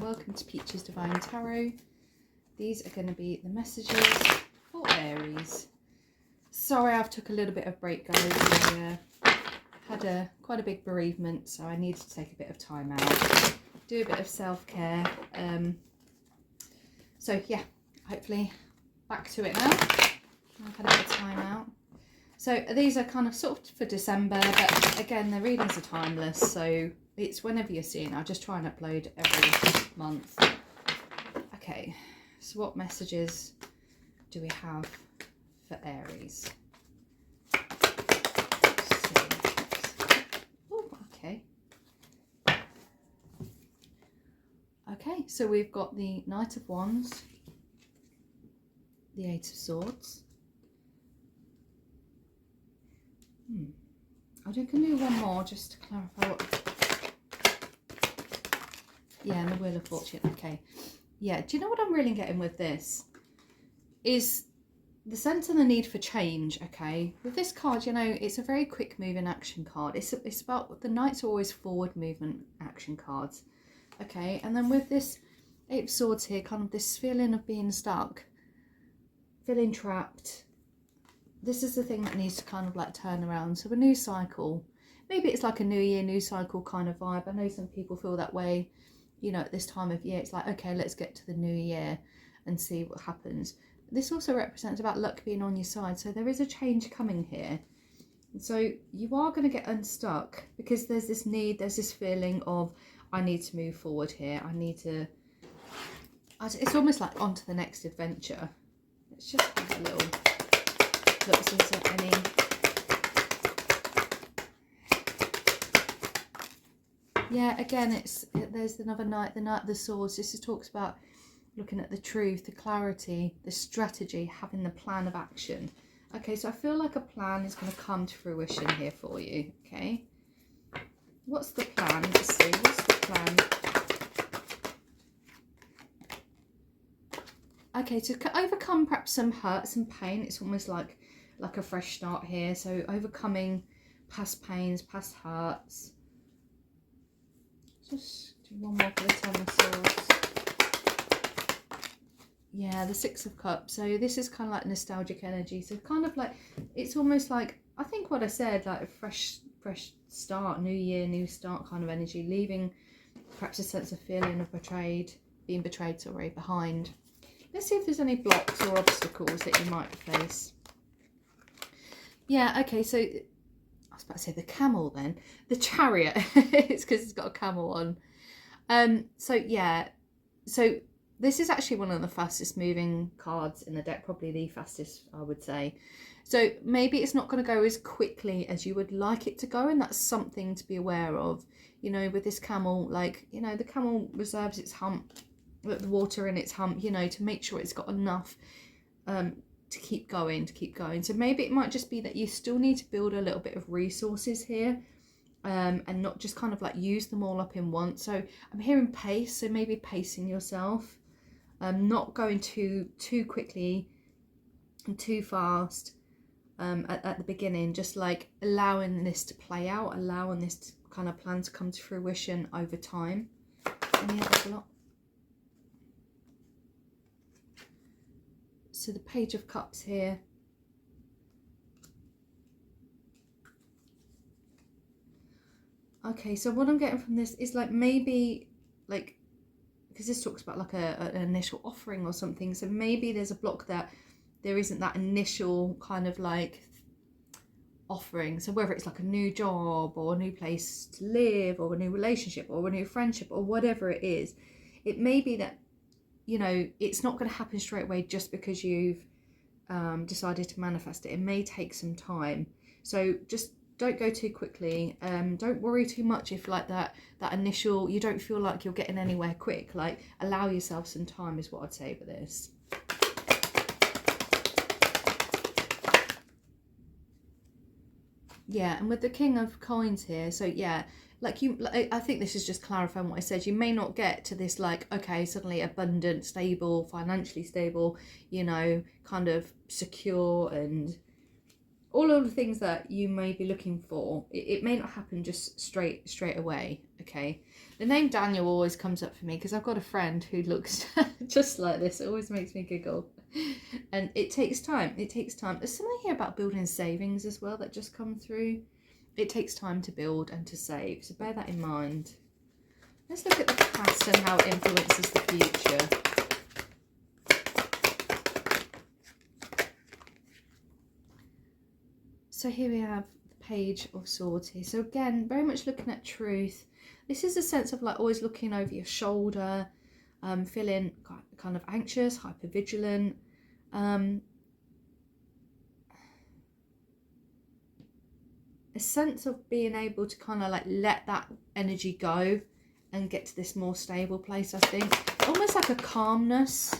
welcome to Peach's Divine Tarot. These are going to be the messages for Aries. Sorry I've took a little bit of break, guys. I had quite a big bereavement, so I needed to take a bit of time out, do a bit of self-care. So yeah, hopefully back to it now. I've had a bit of time out. So these are kind of sort of for December, but again, the readings are timeless, so it's whenever you're seeing. I'll just try and upload every month. Okay, so what messages do we have for Aries? Oh, okay. Okay, so we've got the Knight of Wands, the Eight of Swords. I can do one more just to clarify what. Yeah, and the Wheel of Fortune. Okay. Yeah, do you know what I'm really getting with this? Is the sense and the need for change, okay? With this card, you know, it's a very quick moving action card. It's about, the Knights are always forward movement action cards. Okay, and then with this Eight of Swords here, kind of this feeling of being stuck, feeling trapped. This is the thing that needs to kind of like turn around. So a new cycle, maybe it's like a new year, new cycle kind of vibe. I know some people feel that way, you know, at this time of year. It's like, okay, let's get to the new year and see what happens. This also represents about luck being on your side. So there is a change coming here. So you are going to get unstuck because there's this need, there's this feeling of, I need to move forward here. I need to, it's almost like on to the next adventure. Let's just have a little look, see if there's any. Yeah, again, there's another Knight, the Knight of the Swords. This talks about looking at the truth, the clarity, the strategy, having the plan of action. Okay, so I feel like a plan is going to come to fruition here for you, okay? What's the plan? Let's see, what's the plan? Okay, to overcome perhaps some hurt, some pain. It's almost like a fresh start here. So overcoming past pains, past hurts. Just do one more for the Ten of Swords. Yeah, the Six of Cups. So this is kind of like nostalgic energy. So kind of like, it's almost like, I think what I said, like a fresh start, new year, new start kind of energy, leaving perhaps a sense of feeling of being betrayed, sorry, behind. Let's see if there's any blocks or obstacles that you might face. Yeah, okay, so I was about to say the camel then. The Chariot. It's because it's got a camel on. So yeah, so this is actually one of the fastest moving cards in the deck, probably the fastest, I would say. So maybe it's not going to go as quickly as you would like it to go, and that's something to be aware of. You know, with this camel, like, you know, the camel reserves its hump, the water in its hump, you know, to make sure it's got enough to keep going. So maybe it might just be that you still need to build a little bit of resources here, and not just kind of like use them all up in once. So I'm hearing pace, so maybe pacing yourself, not going too quickly and too fast at the beginning, just like allowing this to play out, allowing this kind of plan to come to fruition over time. Any other block? So the Page of Cups here. Okay, so what I'm getting from this is like maybe like, because this talks about like an initial offering or something. So maybe there's a block that there isn't that initial kind of like offering. So whether it's like a new job or a new place to live or a new relationship or a new friendship or whatever it is, it may be that, you know, it's not going to happen straight away just because you've decided to manifest it. It may take some time. So just don't go too quickly. Don't worry too much if like that initial, you don't feel like you're getting anywhere quick. Like, allow yourself some time is what I'd say for this. Yeah, and with the King of Coins here, so yeah, like I think this is just clarifying what I said. You may not get to this like, okay, suddenly abundant, stable, financially stable, you know, kind of secure and all of the things that you may be looking for, it may not happen just straight away, okay? The name Daniel always comes up for me because I've got a friend who looks just like this. It always makes me giggle. And it takes time. It takes time. There's something here about building savings as well that just come through. It takes time to build and to save, so bear that in mind. Let's look at the past and how it influences the future. So here we have the Page of Swords here. So again, very much looking at truth. This is a sense of like always looking over your shoulder, feeling kind of anxious, hypervigilant. A sense of being able to kind of like let that energy go and get to this more stable place, I think. Almost like a calmness.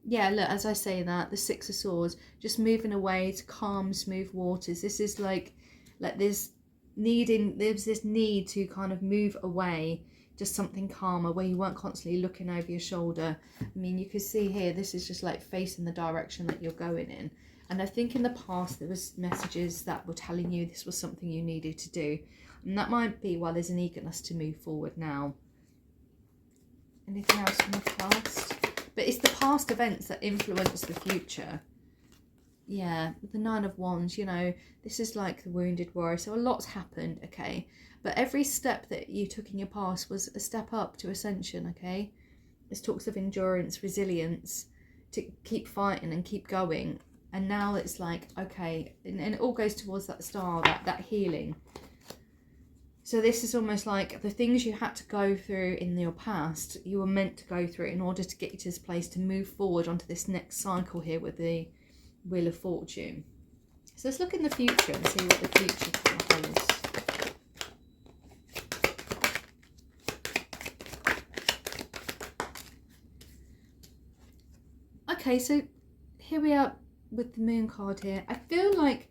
Yeah, look, as I say that, the Six of Swords, just moving away to calm, smooth waters. This is like there's this need to kind of move away, just something calmer where you weren't constantly looking over your shoulder. I mean, you can see here, this is just like facing the direction that you're going in. And I think in the past there was messages that were telling you this was something you needed to do. And that might be why there's an eagerness to move forward now. Anything else from the past? But it's the past events that influence the future. Yeah, the Nine of Wands, you know, this is like the wounded warrior. So a lot's happened, okay? But every step that you took in your past was a step up to ascension, okay? This talks of endurance, resilience, to keep fighting and keep going. And now it's like, okay, and it all goes towards that star, that healing. So this is almost like the things you had to go through in your past, you were meant to go through in order to get you to this place to move forward onto this next cycle here with the Wheel of Fortune. So let's look in the future and see what the future holds. Okay, so here we are with the Moon card here. I feel like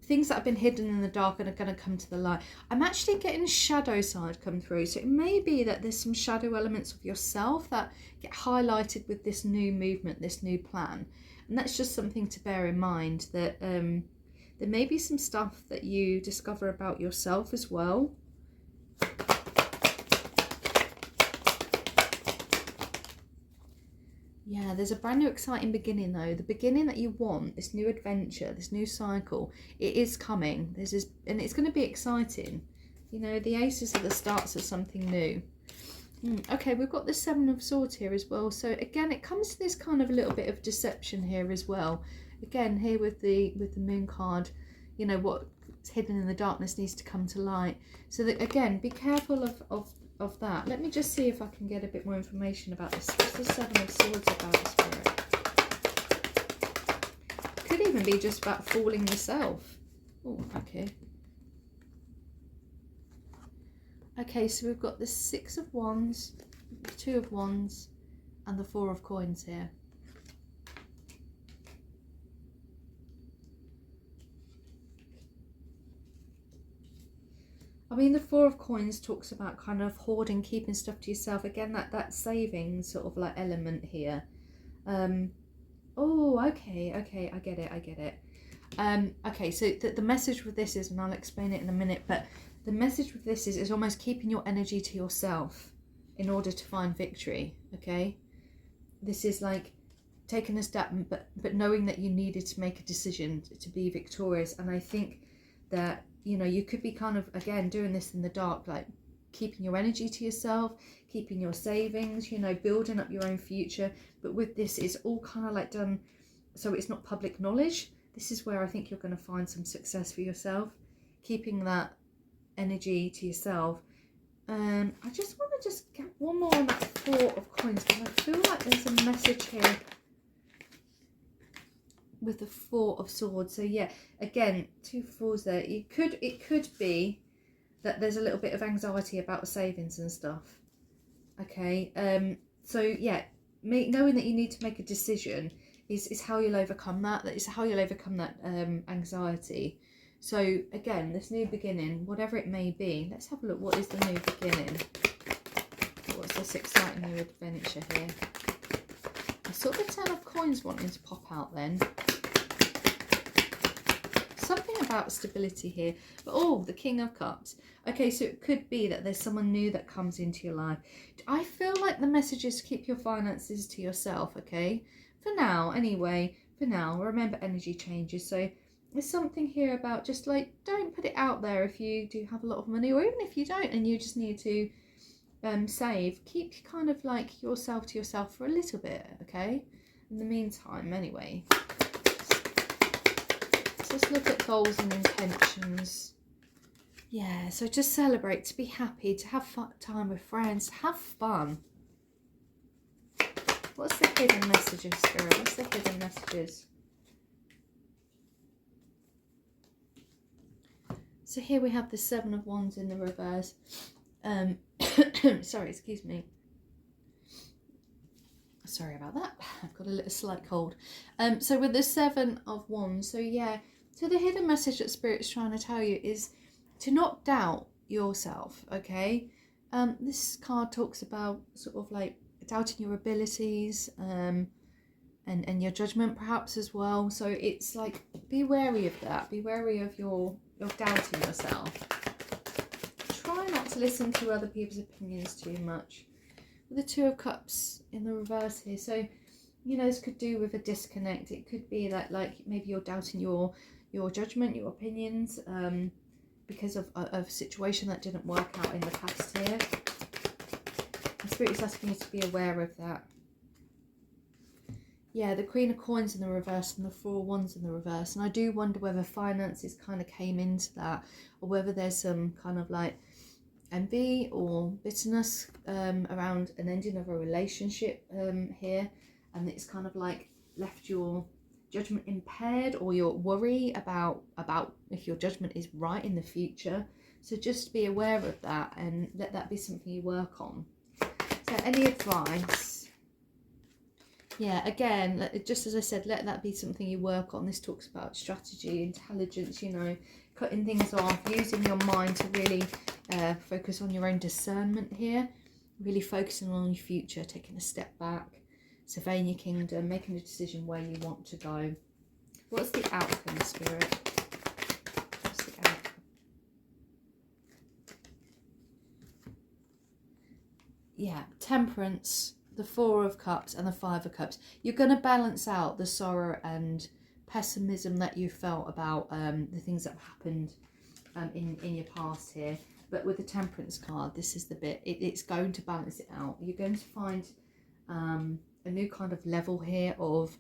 things that have been hidden in the dark and are going to come to the light. I'm actually getting shadow side come through. So it may be that there's some shadow elements of yourself that get highlighted with this new movement, this new plan. And that's just something to bear in mind, that there may be some stuff that you discover about yourself as well. Yeah, there's a brand new exciting beginning though. The beginning that you want, this new adventure, this new cycle, it is coming. This is, and it's going to be exciting. You know, the aces are the starts of something new. Okay, we've got the Seven of Swords here as well. So again, it comes to this kind of a little bit of deception here as well. Again, here with the Moon card, you know, what's hidden in the darkness needs to come to light. So that, again, be careful of that. Let me just see if I can get a bit more information about this. What's the Seven of Swords about, Spirit? Could even be just about fooling yourself. Oh, okay. Okay, so we've got the Six of Wands, the Two of Wands, and the Four of Coins here. I mean, the Four of Coins talks about kind of hoarding, keeping stuff to yourself. Again, that saving sort of like element here. Oh, okay, I get it. Okay, so the message with this is, and I'll explain it in a minute, but the message with this is almost keeping your energy to yourself in order to find victory, okay? This is like taking a step, but knowing that you needed to make a decision to be victorious. And I think that, you know, you could be kind of, again, doing this in the dark, like keeping your energy to yourself, keeping your savings, you know, building up your own future. But with this, it's all kind of like done, so it's not public knowledge. This is where I think you're going to find some success for yourself, keeping that energy to yourself. I just want to just get one more on that Four of Coins, because I feel like there's a message here with the Four of Swords. So yeah, again, two fours there. It could be that there's a little bit of anxiety about savings and stuff. Okay, so yeah, knowing that you need to make a decision is how you'll overcome that. That is how you'll overcome that anxiety. So again, this new beginning, whatever it may be, let's have a look. What is the new beginning? What's this exciting new adventure here? I saw the Ten of Coins wanting to pop out then. something about stability here. But oh, the King of Cups. Okay, so it could be that there's someone new that comes into your life. I feel like the message is keep your finances to yourself, okay? For now, anyway. For now, remember energy changes. So there's something here about just like, don't put it out there if you do have a lot of money, or even if you don't and you just need to save. Keep kind of like yourself to yourself for a little bit, okay? In the meantime, anyway. So let's look at goals and intentions. Yeah, so just celebrate, to be happy, to have fun time with friends, have fun. What's the hidden messages, Spirit? What's the hidden messages? So here we have the Seven of Wands in the reverse. Sorry, excuse me. Sorry about that. I've got a little slight cold. So with the Seven of Wands, so yeah, so the hidden message that Spirit's trying to tell you is to not doubt yourself, okay? This card talks about sort of like doubting your abilities, and your judgment perhaps as well. So it's like, be wary of that. Be wary of your doubting yourself. Try not to listen to other people's opinions too much. With the Two of Cups in the reverse here, so you know, this could do with a disconnect. It could be that like maybe you're doubting your judgment, your opinions, because of a situation that didn't work out in the past here. The Spirit is asking you to be aware of that. Yeah, the Queen of Coins in the reverse and the Four of Wands in the reverse, and I do wonder whether finances kind of came into that, or whether there's some kind of like envy or bitterness around an ending of a relationship here, and it's kind of like left your judgment impaired, or your worry about if your judgment is right in the future. So just be aware of that and let that be something you work on. So any advice? Yeah, again, just as I said, let that be something you work on. This talks about strategy, intelligence, you know, cutting things off, using your mind to really focus on your own discernment here, really focusing on your future, taking a step back, surveying your kingdom, making a decision where you want to go. What's the outcome, Spirit? What's the outcome? Yeah, Temperance, the Four of Cups and the Five of Cups. You're going to balance out the sorrow and pessimism that you felt about the things that happened in your past here. But with the Temperance card, this is the bit, it's going to balance it out. You're going to find a new kind of level here of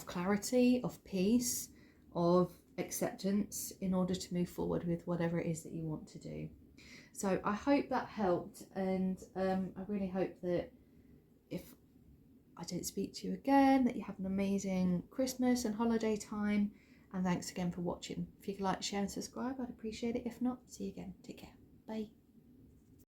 clarity, of peace, of acceptance in order to move forward with whatever it is that you want to do. So I hope that helped, and I really hope that if I don't speak to you again, that you have an amazing Christmas and holiday time. And thanks again for watching. If you could like, share and subscribe, I'd appreciate it. If not, see you again. Take care. Bye.